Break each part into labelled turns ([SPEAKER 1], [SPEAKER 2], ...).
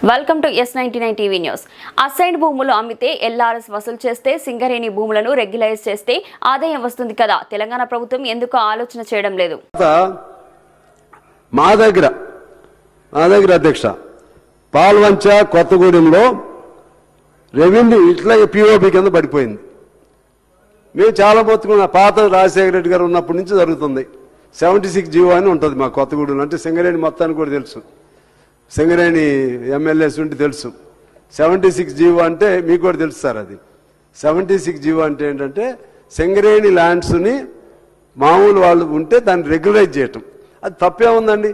[SPEAKER 1] Welcome to S99 TV news. Assigned భూములు అమ్మితే LRS వసూలు చేస్తే సింగరేణి భూములను రెగ్యులైజ్ చేస్తే ఆదాయం వస్తుంది కదా. తెలంగాణ ప్రభుత్వం ఎందుకు ఆలోచన చేయడం లేదు?
[SPEAKER 2] మా దగ్గర అధ్యక్ష పాల్వంచ కొత్తగూడెంలో రెవెన్యూ ఇట్లాగే POB కింద పడిపోయింది. మేము చాలా బతుకున్న పాత రాజశేఖర రెడ్డి గారు ఉన్నప్పటి నుంచి జరుగుతుంది. 76 జీవో అని ఉంటుంది మా కొత్తగూడెం. అంటే సింగరేణి మొత్తానికి కూడా తెలుసు, సింగరేణి MLAs ఉంటే తెలుసు. 76 జీవో అంటే మీకు కూడా తెలుసు సార్. అది 76 జీవో అంటే ఏంటంటే సింగరేణి ల్యాండ్స్ని మామూలు వాళ్ళు ఉంటే దాన్ని రెగ్యులైజ్ చేయటం. అది తప్పే ఉందండి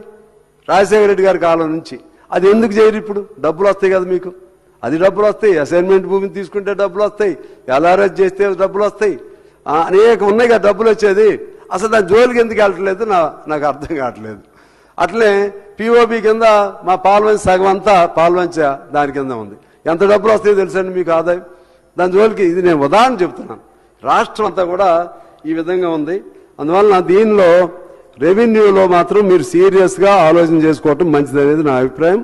[SPEAKER 2] రాజశేఖర రెడ్డి గారి కాలం నుంచి. అది ఎందుకు చేయరు? ఇప్పుడు డబ్బులు వస్తాయి కదా మీకు, అది డబ్బులు వస్తాయి. అసైన్మెంట్ భూమిని తీసుకుంటే డబ్బులు వస్తాయి, LRS చేస్తే డబ్బులు వస్తాయి, అనేక ఉన్నాయి కదా డబ్బులు వచ్చేది. అసలు దాని జోలికి ఎందుకు వెళ్ళట్లేదు నాకు అర్థం కావట్లేదు. అట్లే POB కింద మా పాల్వంచ సగం అంతా పాల్వంచ దాని కింద ఉంది. ఎంత డబ్బులు వస్తాయో తెలుసండి మీకు ఆదాయం. దాని జోలికి ఇది నేను ఉదాహరణ చెప్తున్నాను. రాష్ట్రం అంతా కూడా ఈ విధంగా ఉంది. అందువల్ల దీనిలో రెవెన్యూలో మాత్రం మీరు సీరియస్గా ఆలోచన చేసుకోవటం మంచిదనేది నా అభిప్రాయం.